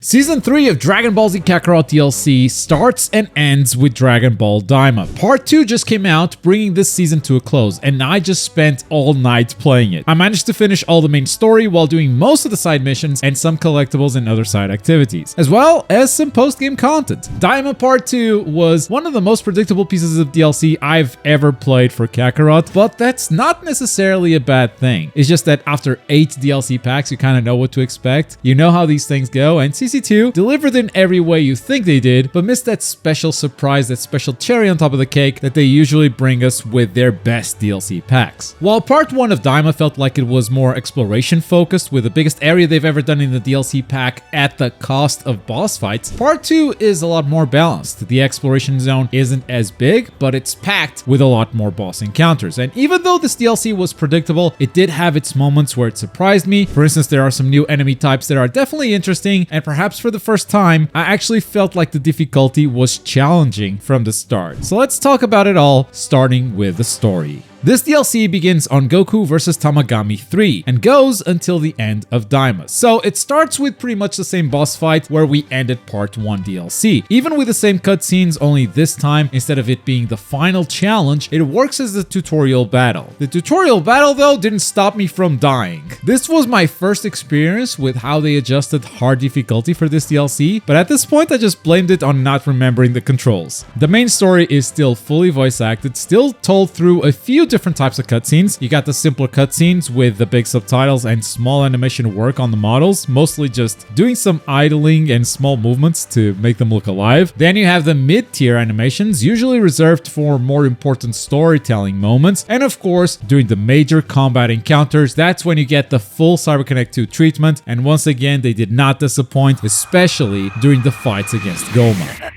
Season 3 of Dragon Ball Z Kakarot DLC starts and ends with Dragon Ball Daima. Part 2 just came out, bringing this season to a close, and I just spent all night playing it. I managed to finish all the main story while doing most of the side missions and some collectibles and other side activities, as well as some post-game content. Daima Part 2 was one of the most predictable pieces of DLC I've ever played for Kakarot, but that's not necessarily a bad thing. It's just that after 8 DLC packs, you kind of know what to expect. You know how these things go, and CC2 delivered in every way you think they did, but missed that special surprise, that special cherry on top of the cake that they usually bring us with their best DLC packs. While part 1 of Daima felt like it was more exploration focused, with the biggest area they've ever done in the DLC pack at the cost of boss fights, part 2 is a lot more balanced. The exploration zone isn't as big, but it's packed with a lot more boss encounters. And even though this DLC was predictable, it did have its moments where it surprised me. For instance, there are some new enemy types that are definitely interesting, and perhaps for the first time, I actually felt like the difficulty was challenging from the start. So let's talk about it all, starting with the story. This DLC begins on Goku vs Tamagami 3 and goes until the end of Daima. So it starts with pretty much the same boss fight where we ended part 1 DLC. Even with the same cutscenes, only this time, instead of it being the final challenge, it works as a tutorial battle. The tutorial battle though didn't stop me from dying. This was my first experience with how they adjusted hard difficulty for this DLC, but at this point I just blamed it on not remembering the controls. The main story is still fully voice acted, still told through a few different types of cutscenes. You got the simpler cutscenes with the big subtitles and small animation work on the models, mostly just doing some idling and small movements to make them look alive. Then you have the mid-tier animations, usually reserved for more important storytelling moments. And of course, during the major combat encounters, that's when you get the full CyberConnect 2 treatment. And once again, they did not disappoint, especially during the fights against Goma.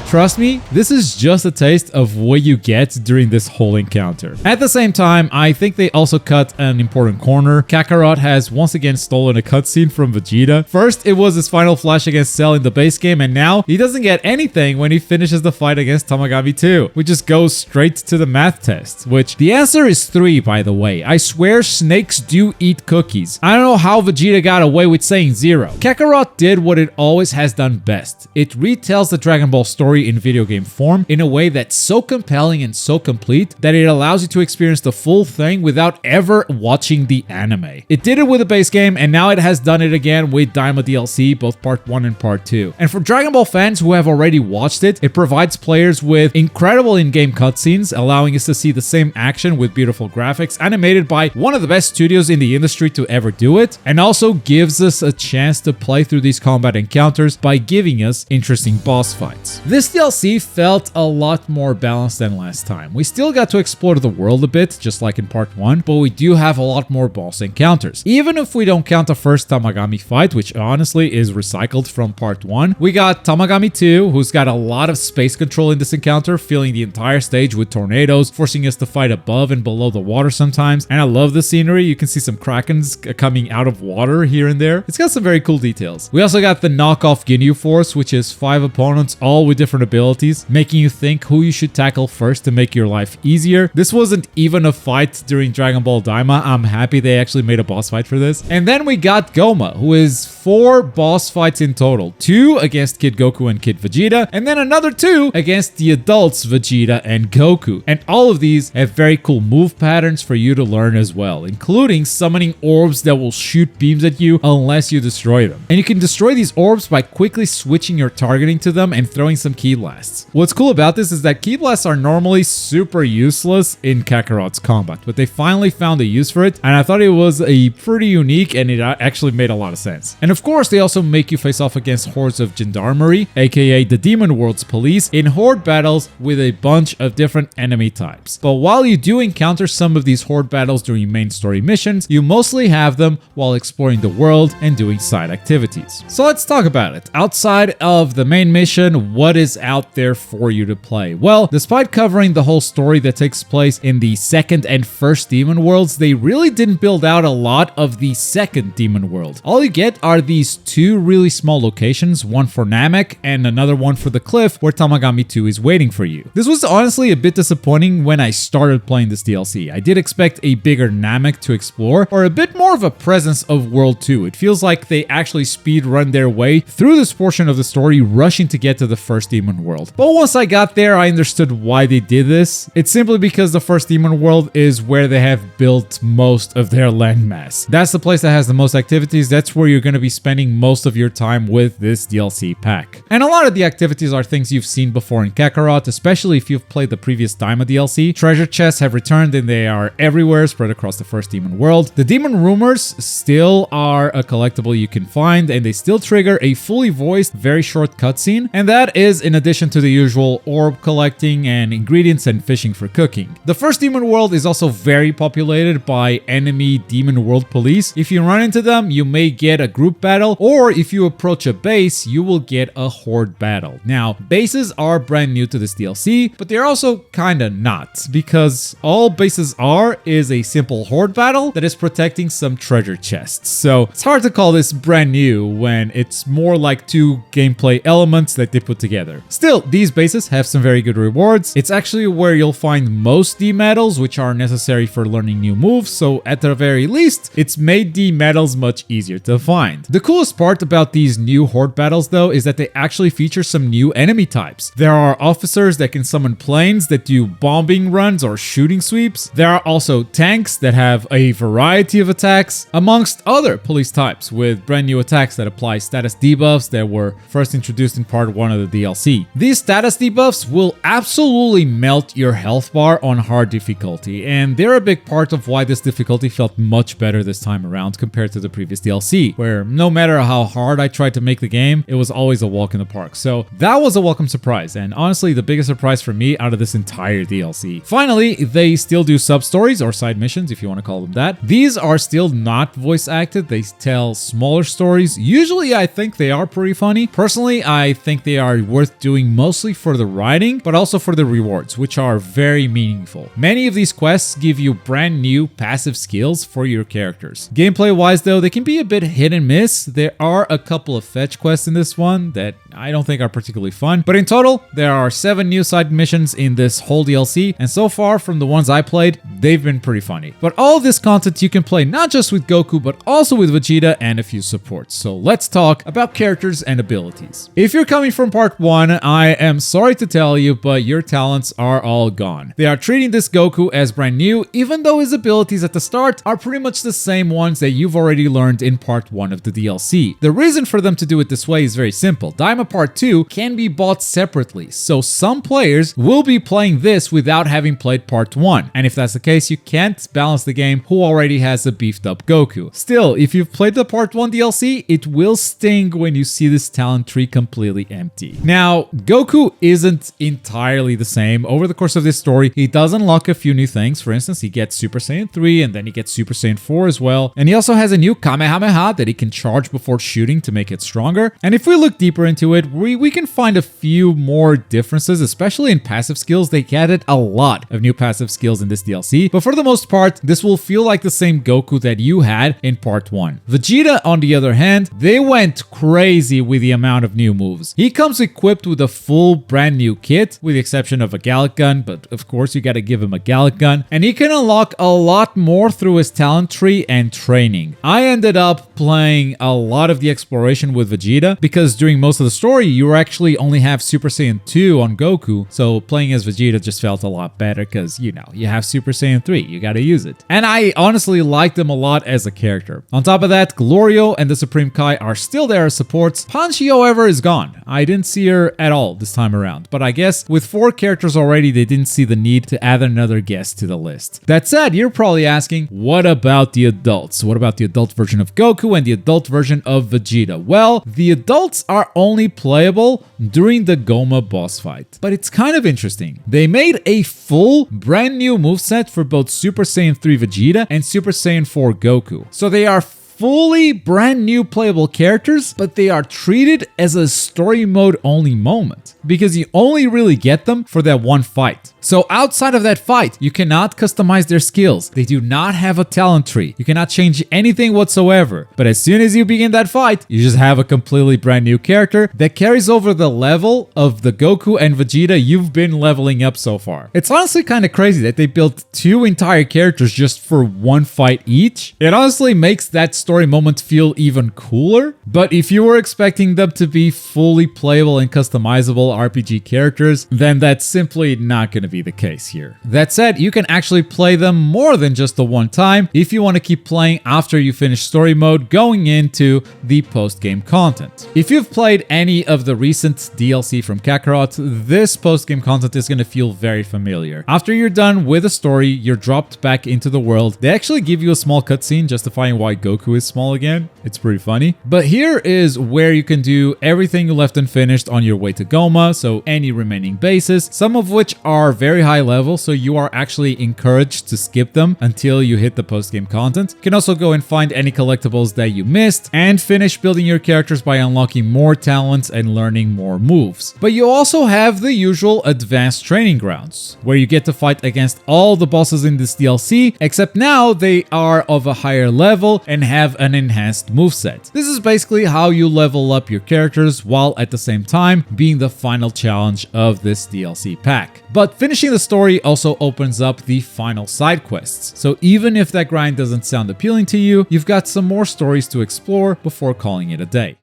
Trust me, this is just a taste of what you get during this whole encounter. At the same time, I think they also cut an important corner. Kakarot has once again stolen a cutscene from Vegeta. First, it was his final flash against Cell in the base game, and now he doesn't get anything when he finishes the fight against Tamagami 2. We just go straight to the math test, which the answer is 3, by the way. I swear snakes do eat cookies. I don't know how Vegeta got away with saying 0. Kakarot did what it always has done best. It retells the Dragon Ball story in video game form in a way that's so compelling and so complete that it allows you to experience the full thing without ever watching the anime. It did it with the base game, and now it has done it again with Daima DLC, both part 1 and part 2. And for Dragon Ball fans who have already watched it, it provides players with incredible in-game cutscenes, allowing us to see the same action with beautiful graphics, animated by one of the best studios in the industry to ever do it, and also gives us a chance to play through these combat encounters by giving us interesting boss fights. This DLC felt a lot more balanced than last time. We still got to explore the world a bit, just like in part 1, but we do have a lot more boss encounters. Even if we don't count the first Tamagami fight, which honestly is recycled from part 1, we got Tamagami 2, who's got a lot of space control in this encounter, filling the entire stage with tornadoes, forcing us to fight above and below the water sometimes. And I love the scenery. You can see some krakens coming out of water here and there. It's got some very cool details. We also got the knockoff Ginyu Force, which is 5 opponents, all with different abilities, making you think who you should tackle first to make your life easier. This wasn't even a fight during Dragon Ball Daima. I'm happy they actually made a boss fight for this. And then we got Goma, who is 4 boss fights in total. 2 against Kid Goku and Kid Vegeta, and then another 2 against the adults Vegeta and Goku. And all of these have very cool move patterns for you to learn as well, including summoning orbs that will shoot beams at you unless you destroy them. And you can destroy these orbs by quickly switching your targeting to them and throwing some ki blasts. What's cool about this is that ki blasts are normally super useless in Kakarot's combat, but they finally found a use for it, and I thought it was a pretty unique and it actually made a lot of sense. And of course, they also make you face off against hordes of gendarmerie, aka the Demon World's police, in horde battles with a bunch of different enemy types. But while you do encounter some of these horde battles during main story missions, you mostly have them while exploring the world and doing side activities. So let's talk about it. Outside of the main mission, what is out there for you to play? Well, despite covering the whole story that takes place in the second and first Demon Worlds, they really didn't build out a lot of the second Demon World. All you get are these two really small locations, one for Namek and another one for the cliff where Tamagami 2 is waiting for you. This was honestly a bit disappointing when I started playing this DLC. I did expect a bigger Namek to explore or a bit more of a presence of World 2. It feels like they actually speed run their way through this portion of the story, rushing to get to the first Demon World. But once I got there, I understood why they did this. It's simply because the first Demon World is where they have built most of their landmass. That's the place that has the most activities. That's where you're going to be spending most of your time with this DLC pack. And a lot of the activities are things you've seen before in Kakarot, especially if you've played the previous Daima DLC. Treasure chests have returned and they are everywhere, spread across the first Demon World. The Demon Rumors still are a collectible you can find, and they still trigger a fully voiced, very short cutscene, and that is in addition to the usual orb collecting and ingredients and fishing for cooking. The first Demon World is also very populated by enemy Demon World police. If you run into them, you may get a group battle, or if you approach a base, you will get a horde battle. Now, bases are brand new to this DLC, but they're also kinda not, because all bases are is a simple horde battle that is protecting some treasure chests. So it's hard to call this brand new when it's more like two gameplay elements that they put together. Still, these bases have some very good rewards. It's actually where you'll find most D medals, which are necessary for learning new moves, so at the very least, it's made D medals much easier to find. The coolest part about these new horde battles though is that they actually feature some new enemy types. There are officers that can summon planes that do bombing runs or shooting sweeps. There are also tanks that have a variety of attacks, amongst other police types with brand new attacks that apply status debuffs that were first introduced in part 1 of the DLC. These status debuffs will absolutely melt your health bar on hard difficulty, and they're a big part of why this difficulty felt much better this time around compared to the previous DLC, where no matter how hard I tried to make the game, it was always a walk in the park. So that was a welcome surprise, and honestly the biggest surprise for me out of this entire DLC. Finally, they still do sub-stories or side missions if you want to call them that. These are still not voice acted, they tell smaller stories. Usually I think they are pretty funny. Personally, I think they are worth doing mostly for the writing, but also for the rewards, which are very meaningful. Many of these quests give you brand new passive skills for your characters. Gameplay wise though, they can be a bit hit and miss. There are a couple of fetch quests in this one that I don't think are particularly fun, but in total, there are 7 new side missions in this whole DLC, and so far from the ones I played, they've been pretty funny. But all of this content you can play not just with Goku, but also with Vegeta and a few supports. So let's talk about characters and abilities. If you're coming from part 1, I am sorry to tell you, but your talents are all gone. They are treating this Goku as brand new, even though his abilities at the start are pretty much the same ones that you've already learned in part 1 of the DLC. The reason for them to do it this way is very simple. Daima Part 2 can be bought separately, so some players will be playing this without having played part 1, and if that's the case, you can't balance the game who already has a beefed up Goku. Still, if you've played the part 1 DLC, it will sting when you see this talent tree completely empty. Now, Goku isn't entirely the same. Over the course of this story, he does unlock a few new things. For instance, he gets Super Saiyan 3 and then he gets Super Saiyan 4 as well. And he also has a new Kamehameha that he can charge before shooting to make it stronger. And if we look deeper into it, we can find a few more differences, especially in passive skills. They added a lot of new passive skills in this DLC, but for the most part, this will feel like the same Goku that you had in part 1. Vegeta, on the other hand, they went crazy with the amount of new moves. He comes equipped with a full brand new kit, with the exception of a Gallic gun, but of course you gotta give him a Gallic gun, and he can unlock a lot more through his talent tree and training. I ended up playing a lot of the exploration with Vegeta, because during most of the story, you actually only have Super Saiyan 2 on Goku, so playing as Vegeta just felt a lot better, because, you know, you have Super Saiyan 3, you gotta use it. And I honestly liked him a lot as a character. On top of that, Glorio and the Supreme Kai are still there as supports. Panchi, however, is gone. I didn't see her at all this time around, but I guess with 4 characters already, they didn't see the need to add another guest to the list. That said, you're probably asking, what about the adults? What about the adult version of Goku and the adult adult version of Vegeta? Well, the adults are only playable during the Goma boss fight. But it's kind of interesting. They made a full brand new moveset for both Super Saiyan 3 Vegeta and Super Saiyan 4 Goku. So they are fully brand new playable characters, but they are treated as a story mode only moment because you only really get them for that one fight. So outside of that fight, you cannot customize their skills. They do not have a talent tree. You cannot change anything whatsoever. But as soon as you begin that fight, you just have a completely brand new character that carries over the level of the Goku and Vegeta you've been leveling up so far. It's honestly kind of crazy that they built 2 entire characters just for one fight each. It honestly makes that story moment feel even cooler. But if you were expecting them to be fully playable and customizable RPG characters, then that's simply not going to be the case here. That said, you can actually play them more than just the one time if you want to keep playing after you finish story mode going into the post-game content. If you've played any of the recent DLC from Kakarot, this post-game content is going to feel very familiar. After you're done with the story, you're dropped back into the world. They actually give you a small cutscene justifying why Goku is small again. It's pretty funny. But here is where you can do everything you left unfinished on your way to Goma, so any remaining bases, some of which are very high level, so you are actually encouraged to skip them until you hit the post-game content. You can also go and find any collectibles that you missed and finish building your characters by unlocking more talents and learning more moves. But you also have the usual advanced training grounds, where you get to fight against all the bosses in this DLC, except now they are of a higher level and have an enhanced moveset. This is basically how you level up your characters while at the same time being the final challenge of this DLC pack. But finishing the story also opens up the final side quests. So even if that grind doesn't sound appealing to you, you've got some more stories to explore before calling it a day.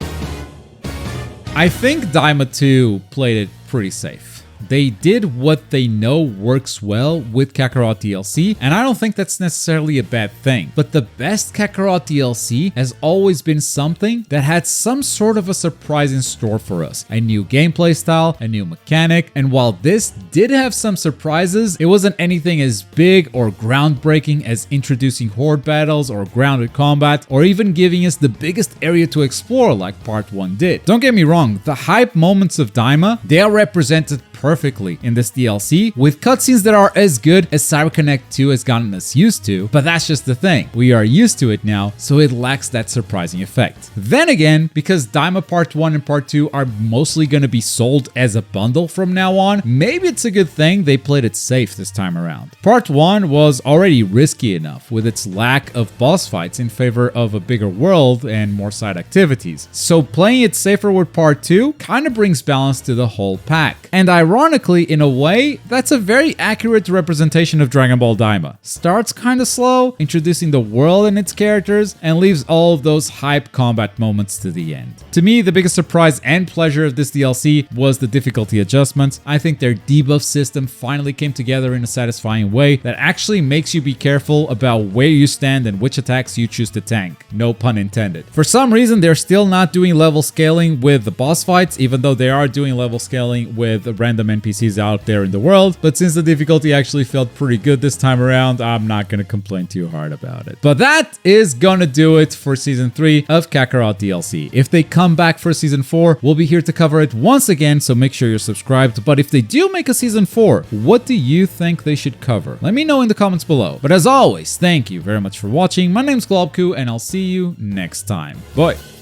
I think Daima 2 played it pretty safe. They did what they know works well with Kakarot DLC, and I don't think that's necessarily a bad thing. But the best Kakarot DLC has always been something that had some sort of a surprise in store for us. A new gameplay style, a new mechanic, and while this did have some surprises, it wasn't anything as big or groundbreaking as introducing horde battles or grounded combat, or even giving us the biggest area to explore like Part 1 did. Don't get me wrong, the hype moments of Daima, they are represented perfectly in this DLC, with cutscenes that are as good as CyberConnect 2 has gotten us used to, but that's just the thing. We are used to it now, so it lacks that surprising effect. Then again, because Daima Part 1 and Part 2 are mostly going to be sold as a bundle from now on, maybe it's a good thing they played it safe this time around. Part 1 was already risky enough with its lack of boss fights in favor of a bigger world and more side activities, so playing it safer with Part 2 kind of brings balance to the whole pack. And ironically, in a way, that's a very accurate representation of Dragon Ball Daima. Starts kinda slow, introducing the world and its characters, and leaves all of those hype combat moments to the end. To me, the biggest surprise and pleasure of this DLC was the difficulty adjustments. I think their debuff system finally came together in a satisfying way that actually makes you be careful about where you stand and which attacks you choose to tank. No pun intended. For some reason, they're still not doing level scaling with the boss fights, even though they are doing level scaling with random NPCs out there in the world, but since the difficulty actually felt pretty good this time around, I'm not gonna complain too hard about it. But that is gonna do it for Season 3 of Kakarot DLC. If they come back for Season 4, we'll be here to cover it once again, so make sure you're subscribed. But if they do make a Season 4, what do you think they should cover? Let me know in the comments below. But as always, thank you very much for watching. My name's Globku, and I'll see you next time. Bye!